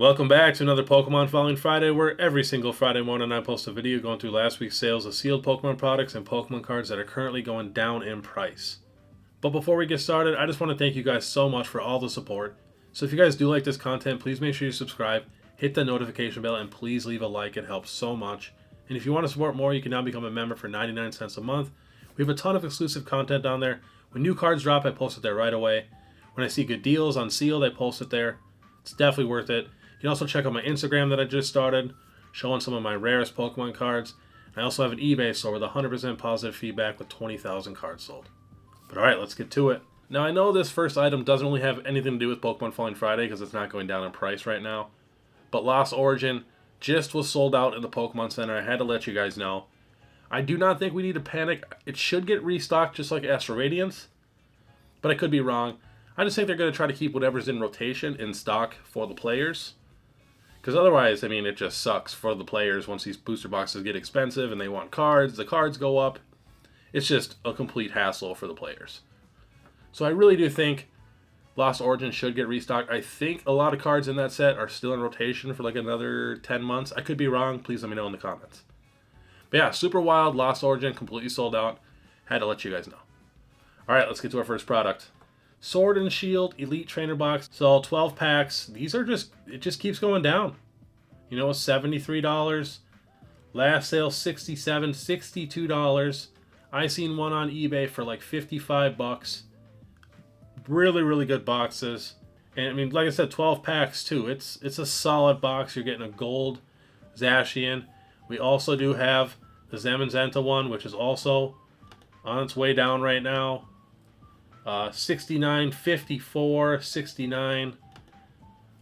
Welcome back to another Pokemon Following Friday, where every single Friday morning I post a video going through last week's sales of sealed Pokemon products and Pokemon cards that are currently going down in price. But before we get started, I just want to thank you guys so much for all the support. So if you guys do like this content, please make sure you subscribe, hit the notification bell, and please leave a like. It helps so much. And if you want to support more, you can now become a member for 99 cents a month. We have a ton of exclusive content down there. When new cards drop, I post it there right away. When I see good deals on sealed, I post it there. It's definitely worth it. You can also check out my Instagram that I just started, showing some of my rarest Pokemon cards. I also have an eBay store with 100% positive feedback with 20,000 cards sold. But alright, let's get to it. Now I know this first item doesn't really have anything to do with Pokemon Falling Friday because it's not going down in price right now. But Lost Origin just was sold out in the Pokemon Center. I had to let you guys know. I do not think we need to panic. It should get restocked just like Astro Radiance. But I could be wrong. I just think they're going to try to keep whatever's in rotation in stock for the players. Because otherwise, I mean, it just sucks for the players once these booster boxes get expensive and they want cards. The cards go up. It's just a complete hassle for the players. So I really do think Lost Origin should get restocked. I think a lot of cards in that set are still in rotation for like another 10 months. I could be wrong. Please let me know in the comments. But yeah, Super Wild, Lost Origin, completely sold out. Had to let you guys know. Alright, let's get to our first product. Sword and Shield Elite Trainer Box. So 12 packs. These are it just keeps going down. You know, $73. Last sale $67, $62. I seen one on eBay for like $55. Really, really good boxes. And I mean, like I said, 12 packs too. It's a solid box. You're getting a gold Zacian. We also do have the Zamazenta one, which is also on its way down right now. 69, 54, 69.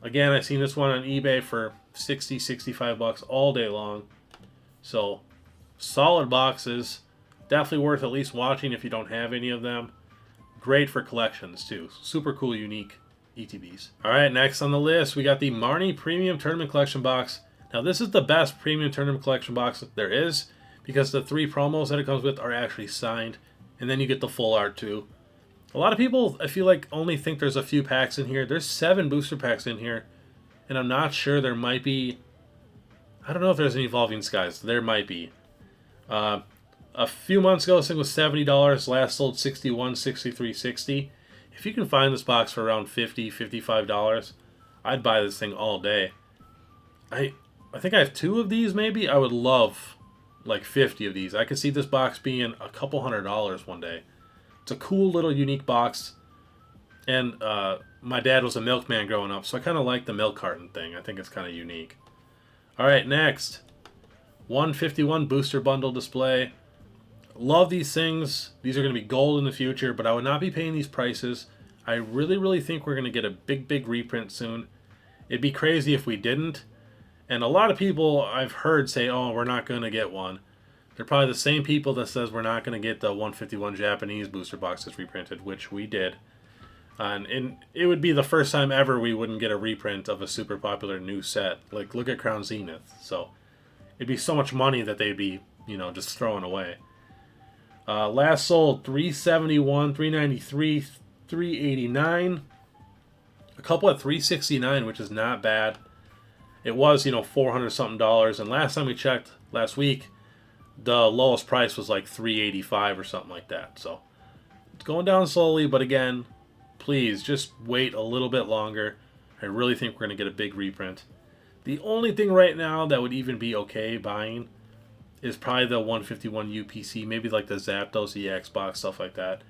Again, I seen this one on eBay for 60, 65 bucks all day long. So, solid boxes. Definitely worth at least watching if you don't have any of them. Great for collections too. Super cool, unique ETBs. Alright, next on the list, we got the Marnie Premium Tournament Collection Box. Now, this is the best Premium Tournament Collection box that there is, because the 3 promos that it comes with are actually signed, and then you get the full art too. A lot of people, I feel like, only think there's a few packs in here. There's 7 booster packs in here, and I'm not sure. There might be... I don't know if there's an Evolving Skies. There might be. A few months ago, this thing was $70. Last sold $61, $63, $60. If you can find this box for around $50, $55, I'd buy this thing all day. I think I have 2 of these, maybe. I would love, like, 50 of these. I could see this box being a couple $100 one day. It's a cool little unique box, and my dad was a milkman growing up, so I kind of like the milk carton thing. I think it's kind of unique. Alright, next. 151 Booster Bundle Display. Love these things. These are going to be gold in the future, but I would not be paying these prices. I really, really think we're going to get a big reprint soon. It'd be crazy if we didn't. And a lot of people I've heard say, oh, we're not going to get one. They're probably the same people that says we're not going to get the 151 Japanese booster boxes reprinted, which we did. And it would be the first time ever we wouldn't get a reprint of a super popular new set. Like, look at Crown Zenith. So, it'd be so much money that they'd be, you know, just throwing away. Last sold $371, $393, $389. A couple at $369, which is not bad. It was, you know, $400 something. And last time we checked, last week, the lowest price was like $385 or something like that. So it's going down slowly, but again, please just wait a little bit longer. I really think we're going to get a big reprint. The only thing right now that would even be okay buying is probably the 151 UPC, maybe like the Zapdos EX box, stuff like that.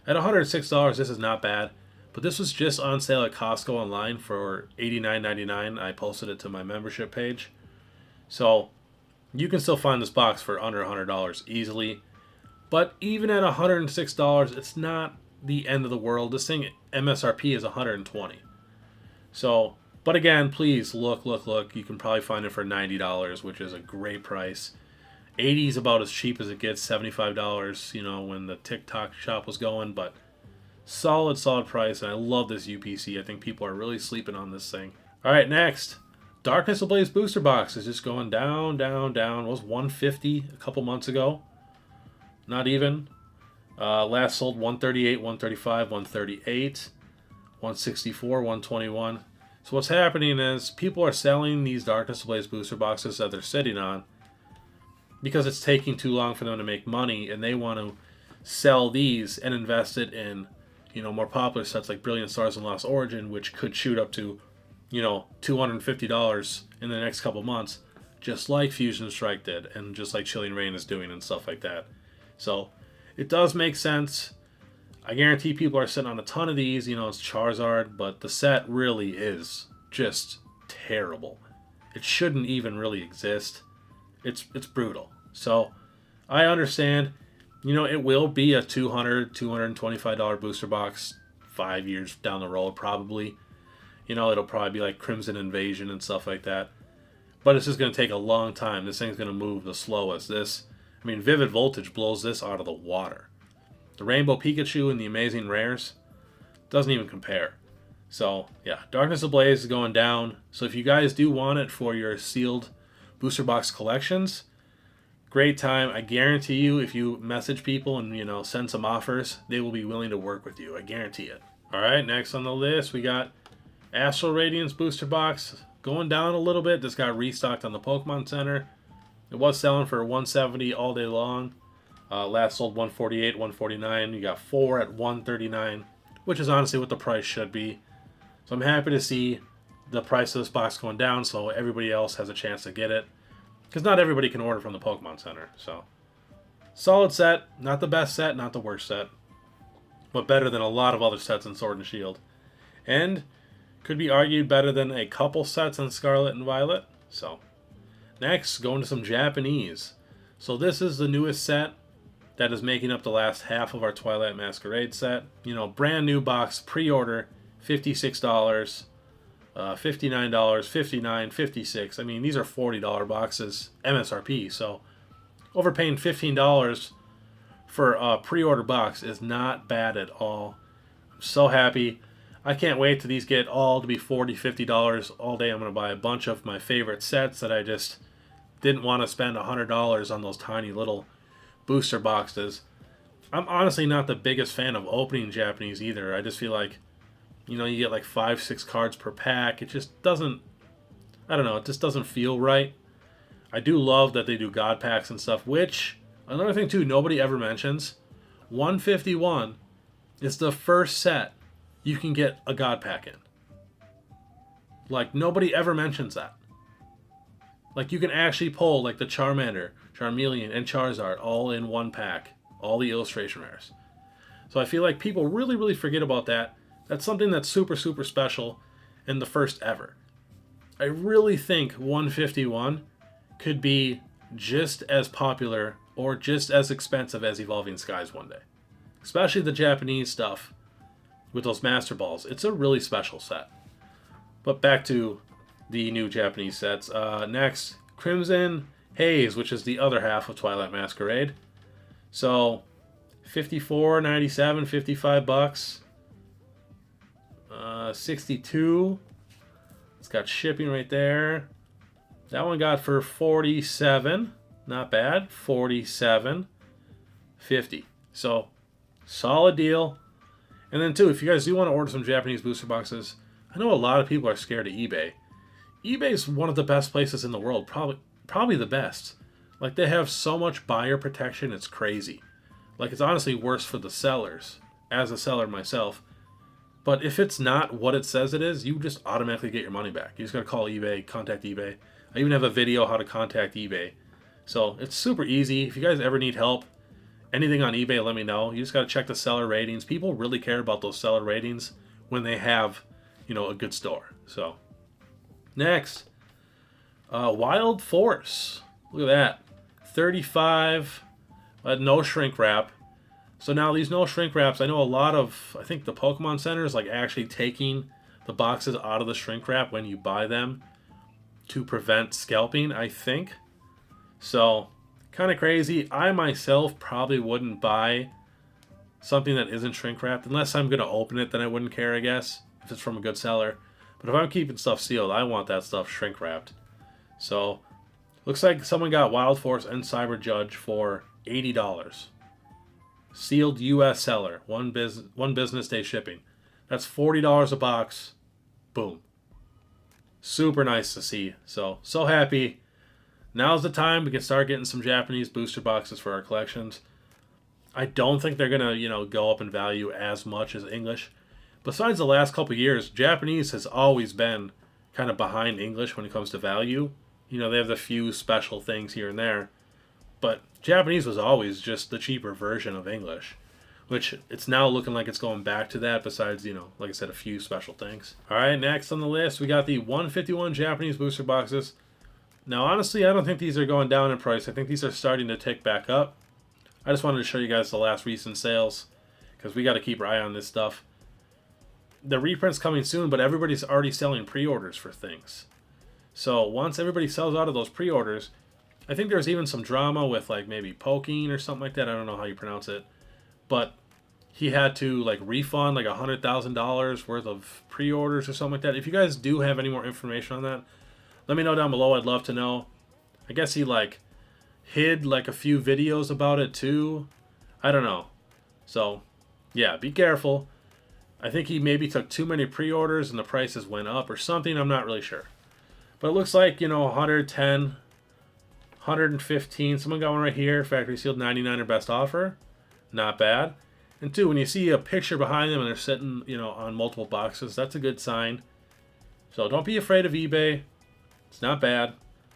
At $106, this is not bad, but this was just on sale at Costco online for $89.99. I posted it to my membership page. So you can still find this box for under $100 easily. But even at $106, it's not the end of the world. This thing, MSRP is $120. So, but again, please look. You can probably find it for $90, which is a great price. $80 is about as cheap as it gets, $75, you know, when the TikTok shop was going. But solid price, and I love this UPC. I think people are really sleeping on this thing. Alright, next. Darkness Ablaze booster box is just going down. It was $150 a couple months ago. Not even. Last sold $138, $135, $138, $164, $121. So what's happening is people are selling these Darkness Ablaze booster boxes that they're sitting on because it's taking too long for them to make money, and they want to sell these and invest it in, more popular sets like Brilliant Stars and Lost Origin, which could shoot up to, $250 in the next couple months, just like Fusion Strike did, and just like Chilling Reign is doing and stuff like that. So it does make sense. I guarantee people are sitting on a ton of these. It's Charizard, but the set really is just terrible. It shouldn't even really exist. It's brutal. So I understand. It will be a $200, $225 booster box 5 years down the road, probably. It'll probably be like Crimson Invasion and stuff like that. But it's just going to take a long time. This thing's going to move the slowest. Vivid Voltage blows this out of the water. The Rainbow Pikachu and the Amazing Rares doesn't even compare. So, yeah, Darkness Ablaze is going down. So if you guys do want it for your sealed booster box collections, great time. I guarantee you, if you message people and, send some offers, they will be willing to work with you. I guarantee it. All right, next on the list, we got Astro Radiance booster box. Going down a little bit. This got restocked on the Pokemon Center. It was selling for $170 all day long. Last sold $148, $149. You got 4 at $139, which is honestly what the price should be. So I'm happy to see the price of this box going down so everybody else has a chance to get it. Because not everybody can order from the Pokemon Center. So, solid set. Not the best set, not the worst set. But better than a lot of other sets in Sword and Shield. And could be argued better than a couple sets in Scarlet and Violet. So, next, going to some Japanese. So this is the newest set that is making up the last half of our Twilight Masquerade set. Brand new box, pre-order, $56, $59, $59, $56. These are $40 boxes, MSRP. So, overpaying $15 for a pre-order box is not bad at all. I'm so happy. I can't wait till these get all to be $40, $50 all day. I'm going to buy a bunch of my favorite sets that I just didn't want to spend $100 on those tiny little booster boxes. I'm honestly not the biggest fan of opening Japanese either. I just feel like, you get like 5-6 cards per pack. It just doesn't, it just doesn't feel right. I do love that they do God packs and stuff, which, another thing too, nobody ever mentions, 151 is the first set you can get a God pack in. Like, nobody ever mentions that. Like, you can actually pull, like, the Charmander, Charmeleon, and Charizard all in one pack. All the illustration rares. So I feel like people really, really forget about that. That's something that's super, super special and the first ever. I really think 151 could be just as popular or just as expensive as Evolving Skies one day. Especially the Japanese stuff with those Master Balls. It's a really special set. But back to the new Japanese sets. Next, Crimson Haze, which is the other half of Twilight Masquerade. So, $54.97, $55. 62. It's got shipping right there. That one got for $47. Not bad. $47.50. So, solid deal. And then too, if you guys do want to order some Japanese booster boxes, I know a lot of people are scared of eBay. eBay is one of the best places in the world, probably the best. Like, they have so much buyer protection, it's crazy. Like, it's honestly worse for the sellers, as a seller myself. But if it's not what it says it is, you just automatically get your money back. You just gotta call eBay, contact eBay. I even have a video how to contact eBay. So it's super easy. If you guys ever need help, anything on eBay, let me know. You just gotta check the seller ratings. People really care about those seller ratings when they have, a good store. So, next, Wild Force. Look at that. 35, no shrink wrap. So now these no shrink wraps, I know a lot of, I think the Pokemon Center is like actually taking the boxes out of the shrink wrap when you buy them to prevent scalping, I think. So, kind of crazy. I myself probably wouldn't buy something that isn't shrink wrapped unless I'm going to open it, then I wouldn't care, I guess, if it's from a good seller. But if I'm keeping stuff sealed, I want that stuff shrink wrapped. So, looks like someone got Wild Force and Cyber Judge for $80. Sealed U.S. seller, one business day shipping. That's $40 a box. Boom. Super nice to see. So happy. Now's the time we can start getting some Japanese booster boxes for our collections. I don't think they're gonna, go up in value as much as English. Besides the last couple years, Japanese has always been kind of behind English when it comes to value. They have the few special things here and there, but Japanese was always just the cheaper version of English, which it's now looking like it's going back to that. Besides, like I said, a few special things. All right, next on the list we got the 151 Japanese booster boxes. Now, honestly, I don't think these are going down in price. I think these are starting to tick back up. I just wanted to show you guys the last recent sales because we got to keep our eye on this stuff. The reprint's coming soon, but everybody's already selling pre-orders for things. So once everybody sells out of those pre-orders, I think there's even some drama with like maybe Poking or something like that. I don't know how you pronounce it. But he had to like refund like $100,000 worth of pre-orders or something like that. If you guys do have any more information on that, let me know down below. I'd love to know. I guess he like hid like a few videos about it too. I don't know. So yeah, be careful. I think he maybe took too many pre-orders and the prices went up or something. I'm not really sure. But it looks like, 110, 115. Someone got one right here. Factory sealed 99 or best offer. Not bad. And two, when you see a picture behind them and they're sitting, on multiple boxes, that's a good sign. So don't be afraid of eBay. It's not bad.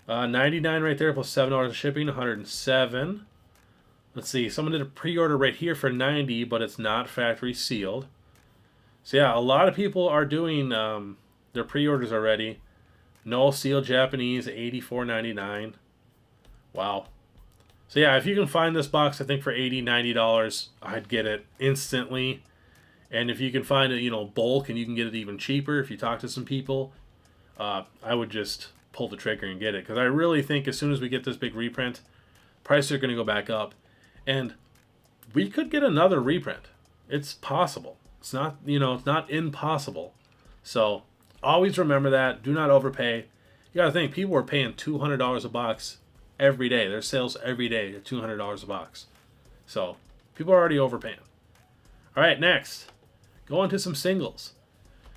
99 right there plus $7 of shipping, 107. Let's see. Someone did a pre-order right here for 90, but it's not factory sealed. So yeah, a lot of people are doing their pre-orders already. No sealed Japanese, $84.99. Wow. So yeah, if you can find this box, I think for $80, $90, I'd get it instantly. And if you can find it, bulk, and you can get it even cheaper if you talk to some people, I would just pull the trigger and get it. Because I really think as soon as we get this big reprint, prices are going to go back up. And we could get another reprint. It's possible. It's not, it's not impossible. So always remember that. Do not overpay. You got to think, people are paying $200 a box every day. There's sales every day at $200 a box. So people are already overpaying. All right, next. Go into some singles.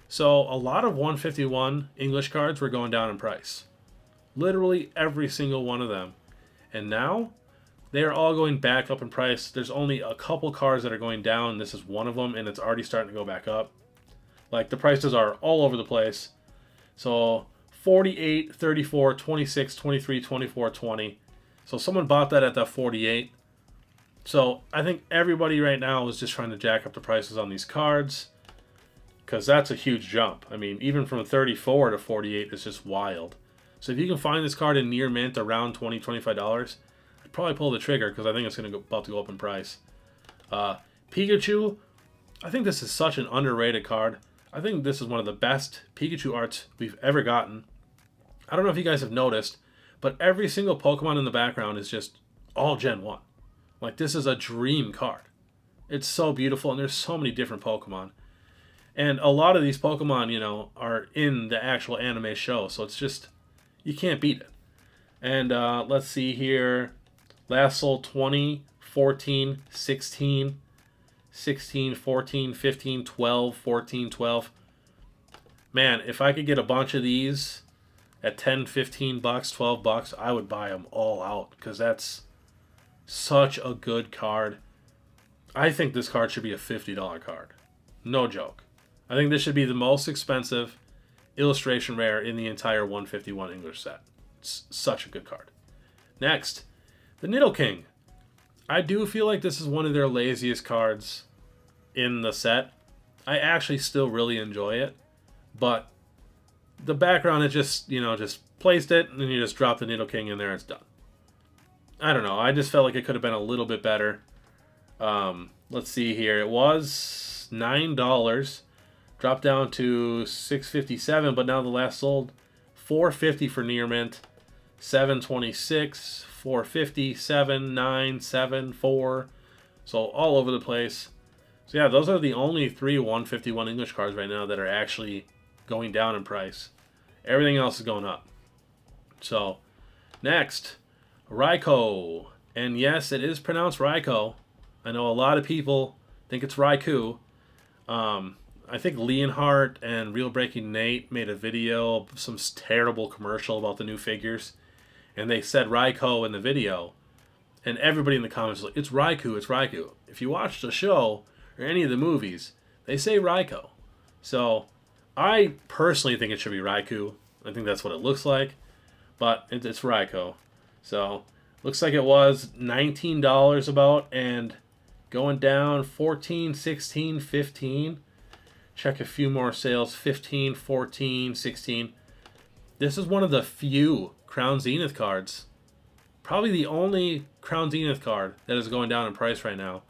So a lot of 151 English cards were going down in price. Literally every single one of them. And now they are all going back up in price. There's only a couple cards that are going down. This is one of them, and it's already starting to go back up. Like, the prices are all over the place. So 48, 34, 26, 23, 24, 20. So someone bought that at that 48. So I think everybody right now is just trying to jack up the prices on these cards, because that's a huge jump. I mean, even from 34 to 48 is just wild. So if you can find this card in near mint around $20, $25, I'd probably pull the trigger, because I think it's about to go up in price. Pikachu, I think this is such an underrated card. I think this is one of the best Pikachu arts we've ever gotten. I don't know if you guys have noticed, but every single Pokemon in the background is just all Gen 1. Like, this is a dream card. It's so beautiful, and there's so many different Pokemon. And a lot of these Pokemon, are in the actual anime show, so it's just, you can't beat it. And let's see here. Last sold 20, 14, 16, 16, 14, 15, 12, 14, 12. Man, if I could get a bunch of these at 10, 15 bucks, 12 bucks, I would buy them all out, because that's such a good card. I think this card should be a $50 card. No joke. I think this should be the most expensive illustration rare in the entire 151 English set. It's such a good card. Next, the Nidoking. I do feel like this is one of their laziest cards in the set. I actually still really enjoy it, but the background, it just, just placed it, and then you just drop the Nidoking in there, it's done. I don't know. I just felt like it could have been a little bit better. Let's see here. It was $9. Dropped down to $6.57, but now the last sold $4.50 for near mint. $7.26, $4.50, $7, $9, $7, $4. So all over the place. So yeah, those are the only three 151 English cards right now that are actually going down in price. Everything else is going up. So next, Raicho. And yes, it is pronounced Raicho. I know a lot of people think it's Raikou. I think Leonhardt and Real Breaking Nate made a video, some terrible commercial about the new figures, and they said Raicho in the video, and everybody in the comments was like, "It's Raikou, it's Raikou." If you watch the show or any of the movies, they say Raicho. So I personally think it should be Raikou. I think that's what it looks like, but it's Raicho. So looks like it was $19 about, and going down 14, 16, 15. Check a few more sales. 15, 14, 16. This is one of the few Crown Zenith cards. Probably the only Crown Zenith card that is going down in price right now.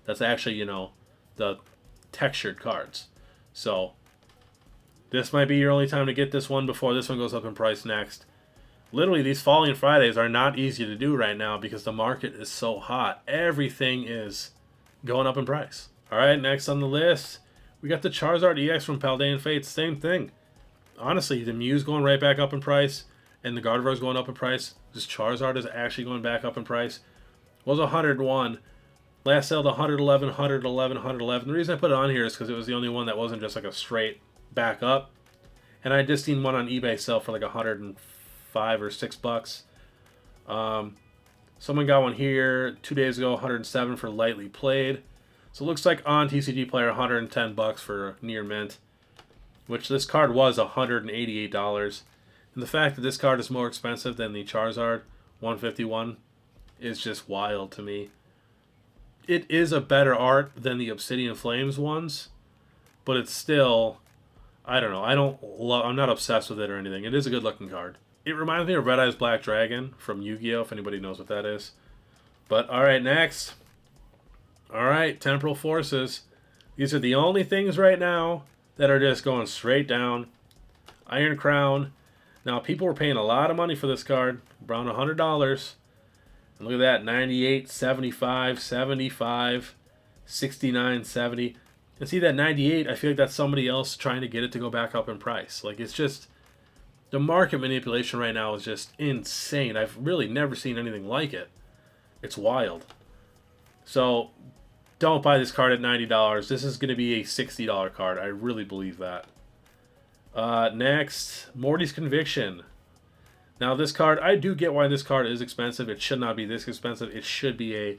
That's actually, you know, the textured cards. So this might be your only time to get this one before this one goes up in price next. Literally, these Falling Fridays are not easy to do right now because the market is so hot. Everything is going up in price. All right, next on the list, we got the Charizard EX from Paldean Fates. Same thing. Honestly, the Mew's going right back up in price, and the Gardevoir's going up in price. This Charizard is actually going back up in price. Was 101. Last sale to 111, 111, 111. The reason I put it on here is because it was the only one that wasn't just like a straight back up. And I just seen one on eBay sell for like 105 or $6. Someone got one here 2 days ago, 107 for lightly played. So it looks like on TCG Player, $110 for near mint, which this card was $188. And the fact that this card is more expensive than the Charizard 151 is just wild to me. It is a better art than the Obsidian Flames ones, but it's still, I don't know. I'm not obsessed with it or anything. It is a good looking card. It reminds me of Red Eyes Black Dragon from Yu-Gi-Oh! If anybody knows what that is. But alright, next. Alright, Temporal Forces. These are the only things right now that are just going straight down. Iron Crown. Now, people were paying a lot of money for this card. Around $100. And look at that. 98, 75, 75, 69, 70. And see that 98, I feel like that's somebody else trying to get it to go back up in price. Like, it's just, the market manipulation right now is just insane. I've really never seen anything like it. It's wild. So, don't buy this card at $90. This is going to be a $60 card. I really believe that. Next, Morty's Conviction. Now, this card, I do get why this card is expensive. It should not be this expensive. It should be a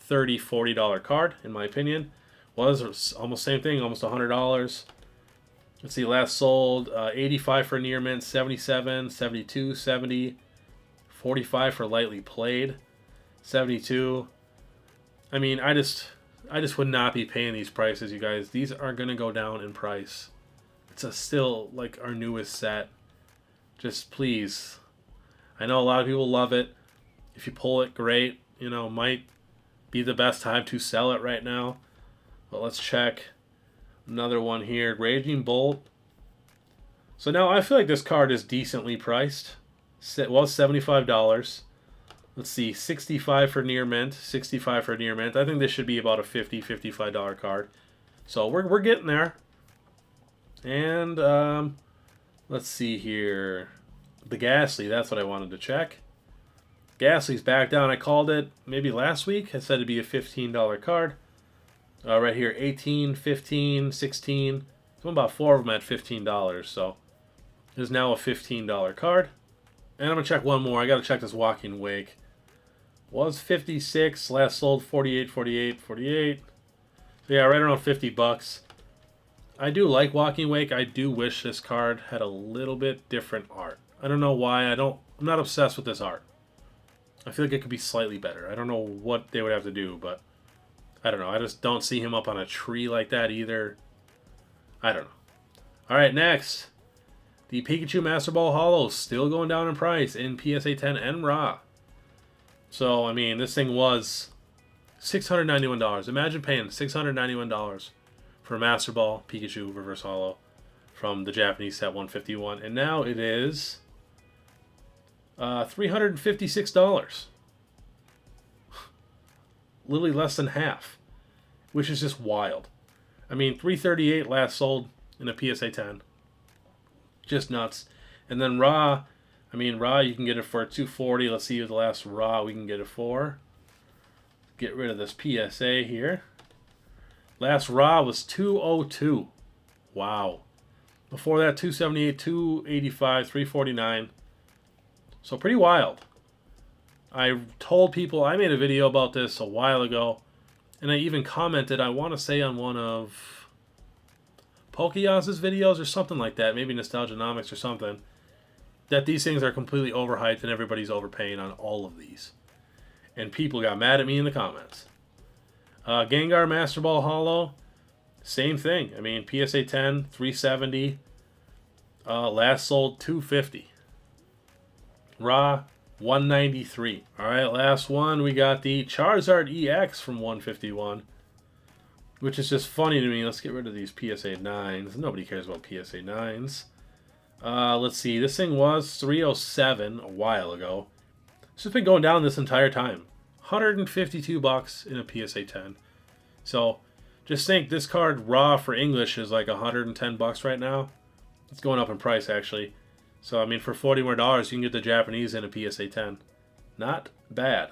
$30, $40 card, in my opinion. Was almost same thing, almost $100. Let's see, last sold 85 for near mint, 77, 72, 70, 45 for lightly played, 72. I mean, I just would not be paying these prices, you guys. These are gonna go down in price. It's still like our newest set. Just please. I know a lot of people love it. If you pull it, great. You know, might be the best time to sell it right now. But let's check another one here. Raging Bolt. So now I feel like this card is decently priced. It was $75. Let's see, 65 for near mint, 65 for near mint. I think this should be about a $50, $55 card. So we're getting there. And let's see here. The Ghastly, that's what I wanted to check. Ghastly's back down. I called it maybe last week. I said it'd be a $15 card. Right here, 18, 15, 16. So about 4 of them at $15. So there's now a $15 card. And I'm going to check one more. I got to check this Walking Wake. Was 56. Last sold 48, 48, 48. So yeah, right around $50. I do like Walking Wake. I do wish this card had a little bit different art. I don't know why. I'm not obsessed with this art. I feel like it could be slightly better. I don't know what they would have to do, but I don't know. I just don't see him up on a tree like that either. I don't know. All right, next. The Pikachu Master Ball Hollow still going down in price in PSA 10 and Raw. So, I mean, this thing was $691. Imagine paying $691 for a Master Ball Pikachu Reverse Hollow from the Japanese set 151. And now it is $356. Literally less than half, which is just wild. I mean, $338 last sold in a PSA 10. Just nuts. And then Raw, I mean, Raw you can get it for $240. Let's see what the last Raw we can get it for. Get rid of this PSA here. Last Raw was $202. Wow. Before that, 278, 285, 349. So pretty wild. I told people, I made a video about this a while ago, and I even commented, I want to say on one of Pokeyaz's videos or something like that, maybe Nostalgianomics or something, that these things are completely overhyped and everybody's overpaying on all of these. And people got mad at me in the comments. Gengar Master Ball Hollow, same thing. I mean, PSA 10, 370. Last sold 250. Raw, 193. Alright, last one. We got the Charizard EX from 151. Which is just funny to me. Let's get rid of these PSA 9s. Nobody cares about PSA 9s. Let's see. This thing was 307 a while ago. It's just been going down this entire time. $152 in a PSA 10. So, just think this card raw for English is like $110 right now. It's going up in price, actually. So, I mean, for $40 more, you can get the Japanese in a PSA 10. Not bad.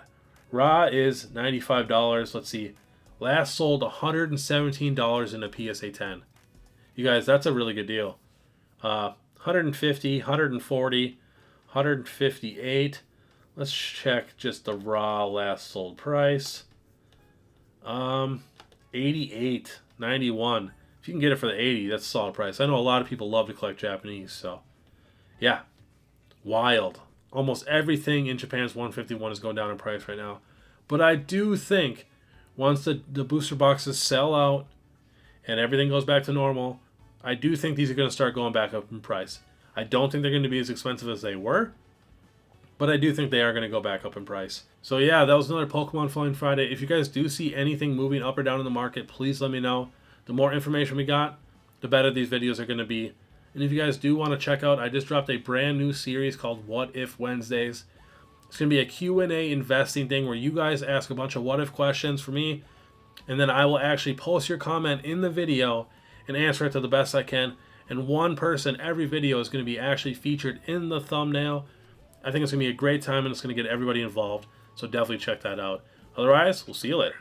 Raw is $95. Let's see. Last sold $117 in a PSA 10. You guys, that's a really good deal. 150, 140, 158. Let's check just the raw last sold price. 88, 91. If you can get it for the 80, that's a solid price. I know a lot of people love to collect Japanese, so yeah, wild. Almost everything in Japan's 151 is going down in price right now. But I do think once the booster boxes sell out and everything goes back to normal, I do think these are going to start going back up in price. I don't think they're going to be as expensive as they were, but I do think they are going to go back up in price. So yeah, that was another Pokemon Flying Friday. If you guys do see anything moving up or down in the market, please let me know. The more information we got, the better these videos are going to be. And if you guys do want to check out, I just dropped a brand new series called What If Wednesdays. It's going to be a Q&A investing thing where you guys ask a bunch of what if questions for me, and then I will actually post your comment in the video and answer it to the best I can. And one person every video is going to be actually featured in the thumbnail. I think it's going to be a great time and it's going to get everybody involved. So definitely check that out. Otherwise, we'll see you later.